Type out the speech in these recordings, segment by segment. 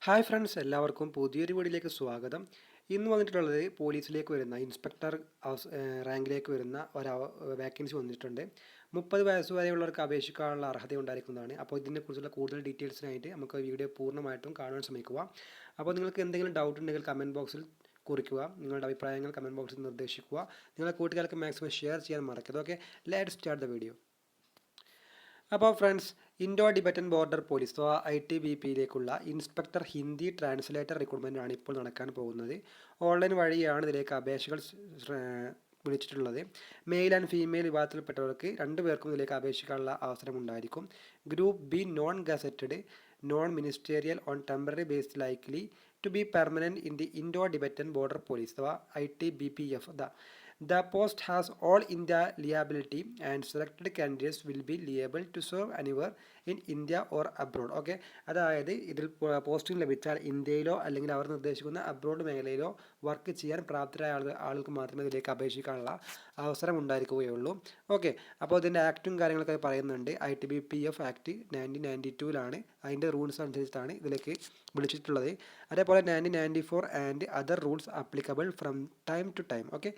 Hi friends, എല്ലാവർക്കും പുതിയൊരു വീഡിയോയിലേക്ക് സ്വാഗതം. ഇന്ന് വന്നിട്ടുള്ളത് പോലീസിലേക്ക് വരുന്ന ഇൻസ്പെക്ടർ റാങ്കിലേക്ക് വരുന്ന വേക്കൻസി വന്നിട്ടുണ്ട്. 30 വയസ്സ് വരെയുള്ളവർക്ക് അപേക്ഷിക്കാനുള്ള അർഹത ഉണ്ടായിരിക്കുന്നതാണ്. അപ്പോൾ ഇതിനെക്കുറിച്ചുള്ള കൂടുതൽ ഡീറ്റെയിൽസിനായിട്ട് നമുക്ക് വീഡിയോ പൂർണ്ണമായിട്ടും കാണാൻ ശ്രമിക്കുക. അപ്പോൾ നിങ്ങൾക്ക് എന്തെങ്കിലും ഡൗട്ട് ഉണ്ടെങ്കിൽ കമൻറ്റ് ബോക്സിൽ കുറിക്കുക. നിങ്ങളുടെ അഭിപ്രായങ്ങൾ കമൻറ്റ് ബോക്സിൽ നിർദ്ദേശിക്കുക. നിങ്ങളുടെ കൂട്ടുകാർക്ക് മാക്സിമം ഷെയർ ചെയ്യാൻ മറക്കരുത്. Okay, let's start the video. അപ്പോൾ friends, Indo Tibetan border police അഥവാ ITBPയിലേക്കുള്ള ഇൻസ്പെക്ടർ ഹിന്ദി ട്രാൻസ്ലേറ്റർ റിക്രൂട്ട്മെൻറ്റാണ് ഇപ്പോൾ നടക്കാൻ പോകുന്നത്. ഓൺലൈൻ വഴിയാണ് ഇതിലേക്ക് അപേക്ഷകൾ വിളിച്ചിട്ടുള്ളത്. മെയിൽ ആൻഡ് ഫീമെയിൽ വിഭാഗത്തിൽപ്പെട്ടവർക്ക് 2 പേർക്കും ഇതിലേക്ക് അപേക്ഷിക്കാനുള്ള അവസരമുണ്ടായിരിക്കും. Group B non gazetted non ministerial on temporary based likely to be permanent in the Indo Tibetan border police അഥവാ ITBPF. The post has all India liability and selected candidates will be liable to serve anywhere in India or abroad. Okay, അതായത് ഇതിൽ posting ലഭിച്ചാൽ ഇന്ത്യയിലോ അല്ലെങ്കിൽ അവർ നിർദ്ദേശിക്കുന്ന abroad മേഖലയിലോ work ചെയ്യാൻ പ്രാപ്തരായ ആളുകൾക്ക് മാത്രമേ ഇതിലേക്ക് അപേക്ഷിക്കാനുള്ള അവസരം ഉണ്ടായിരിക്കുകയുള്ളൂ. ഓക്കെ, അപ്പോൾ ഇതിൻ്റെ ആക്റ്റും കാര്യങ്ങളൊക്കെ പറയുന്നുണ്ട്. ITBPF ആക്ട് 1992 അതിൻ്റെ റൂൾസ് അനുസരിച്ചിട്ടാണ് ഇതിലേക്ക് വിളിച്ചിട്ടുള്ളത്. അതേപോലെ 1994 and other rules applicable from time to time. Okay,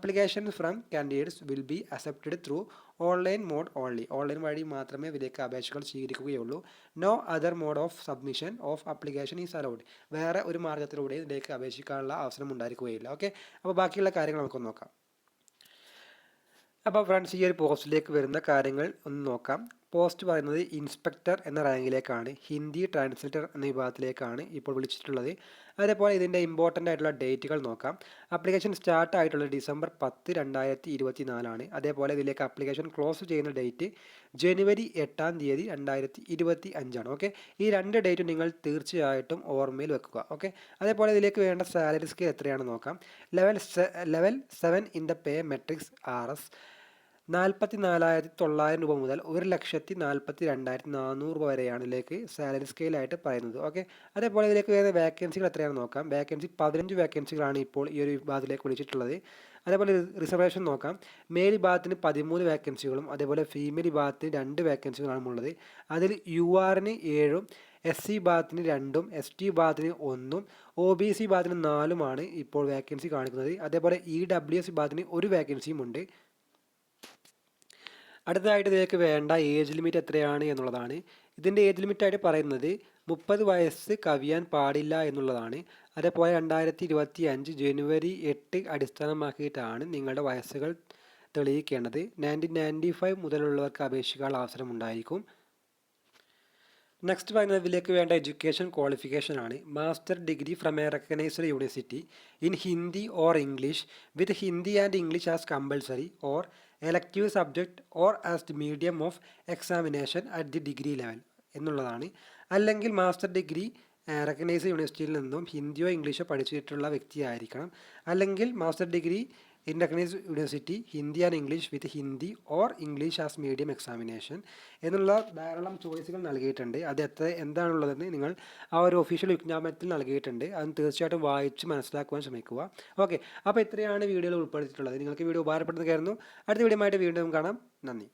applications from candidates will be accepted through online mode only. Online വഴി മാത്രമേ ഇതിലേക്ക് അപേക്ഷകൾ സ്വീകരിക്കുകയുള്ളൂ. No other mode of submission of application is allowed. വേറെ ഒരു മാർഗ്ഗത്തിലൂടെ ഇതിലേക്ക് അപേക്ഷിക്കാനുള്ള അവസരം ഉണ്ടായിരിക്കുകയില്ല. ഓക്കെ, അപ്പോൾ ബാക്കിയുള്ള കാര്യങ്ങൾ നമുക്കൊന്ന് നോക്കാം. അപ്പോൾ ഫ്രണ്ട്സ്, ഈ ഒരു പോസ്റ്റിലേക്ക് വരുന്ന കാര്യങ്ങൾ ഒന്ന് നോക്കാം. പോസ്റ്റ് പറയുന്നത് ഇൻസ്പെക്ടർ എന്ന റാങ്കിലേക്കാണ്. ഹിന്ദി ട്രാൻസ്ലേറ്റർ എന്ന വിഭാഗത്തിലേക്കാണ് ഇപ്പോൾ വിളിച്ചിട്ടുള്ളത്. അതേപോലെ ഇതിൻ്റെ ഇമ്പോർട്ടൻ്റ് ആയിട്ടുള്ള ഡേറ്റുകൾ നോക്കാം. ആപ്ലിക്കേഷൻ സ്റ്റാർട്ട് ആയിട്ടുള്ളത് December 10, 2024. അതേപോലെ ഇതിലേക്ക് ആപ്ലിക്കേഷൻ ക്ലോസ് ചെയ്യുന്ന ഡേറ്റ് January 8, 2025. ഓക്കെ, ഈ 2 ഡേറ്റും നിങ്ങൾ തീർച്ചയായിട്ടും ഓർമ്മയിൽ വെക്കുക. ഓക്കെ, അതേപോലെ ഇതിലേക്ക് വേണ്ട സാലറി സ്കെയിൽ എത്രയാണെന്ന് നോക്കാം. Level 7 in the pay matrix RS 44,900 രൂപ മുതൽ 1,42,400 രൂപ വരെയാണ് ഇതിലേക്ക് സാലറി സ്കെയിലായിട്ട് പറയുന്നത്. ഓക്കെ, അതേപോലെ ഇതിലേക്ക് വരുന്ന വേക്കൻസികൾ എത്രയാണെന്ന് നോക്കാം. വേക്കൻസി 15 വേക്കൻസികളാണ് ഇപ്പോൾ ഈ ഒരു വിഭാഗത്തിലേക്ക് വിളിച്ചിട്ടുള്ളത്. അതേപോലെ റിസർവേഷൻ നോക്കാം. മെയിൽ വിഭാഗത്തിന് 13 വേക്കൻസികളും അതേപോലെ ഫീമെയിൽ വിഭാഗത്തിന് 2 വേക്കൻസികളാണ് ഉള്ളത്. അതിൽ URന് 7, SC വിഭാഗത്തിന് 2, ST വിഭാഗത്തിന് 1, OBC വിഭാഗത്തിന് 4 ഇപ്പോൾ വേക്കൻസി കാണിക്കുന്നത്. അതേപോലെ EWS വിഭാഗത്തിന് 1 വേക്കൻസിയും ഉണ്ട്. അടുത്തതായിട്ട് ഇതിലേക്ക് വേണ്ട ഏജ് ലിമിറ്റ് എത്രയാണ് എന്നുള്ളതാണ്. ഇതിൻ്റെ ഏജ് ലിമിറ്റായിട്ട് പറയുന്നത് 30 വയസ്സ് കവിയാൻ പാടില്ല എന്നുള്ളതാണ്. അതേപോലെ 2025 January 8 അടിസ്ഥാനമാക്കിയിട്ടാണ് നിങ്ങളുടെ വയസ്സുകൾ തെളിയിക്കേണ്ടത്. 1995 മുതലുള്ളവർക്ക് അപേക്ഷിക്കാനുള്ള അവസരം ഉണ്ടായിരിക്കും. നെക്സ്റ്റ് പറയുന്നത് ഇതിലേക്ക് വേണ്ട എഡ്യൂക്കേഷൻ ക്വാളിഫിക്കേഷൻ ആണ്. Master degree from A recognised university in Hindi or English with Hindi and English as compulsory or elective subject or as the medium of examination at the degree level എന്നുള്ളതാണ്. അല്ലെങ്കിൽ മാസ്റ്റർ ഡിഗ്രി റെക്കഗ്നൈസ്ഡ് യൂണിവേഴ്സിറ്റിയിൽ നിന്നും ഹിന്ദിയോ ഇംഗ്ലീഷോ പഠിച്ചിട്ടുള്ള വ്യക്തിയായിരിക്കണം. അല്ലെങ്കിൽ master degree in recognised university Hindi and English with Hindi or English as medium examination എന്നുള്ള ധാരാളം ചോയ്സുകൾ നൽകിയിട്ടുണ്ട്. അത് എന്താണുള്ളതെന്ന് നിങ്ങൾ ആ ഒരു ഒഫീഷ്യൽ വിജ്ഞാപനത്തിൽ നൽകിയിട്ടുണ്ട്. അത് തീർച്ചയായിട്ടും വായിച്ച് മനസ്സിലാക്കുവാൻ ശ്രമിക്കുക. ഓക്കെ, അപ്പോൾ ഇത്രയാണ് വീഡിയോയിൽ ഉൾപ്പെടുത്തിയിട്ടുള്ളത്. നിങ്ങൾക്ക് വീഡിയോ ഉപകാരപ്പെടുന്നത് കരുതുന്നു. അടുത്ത വീഡിയോ ആയിട്ട് വീണ്ടും കാണാം. നന്ദി.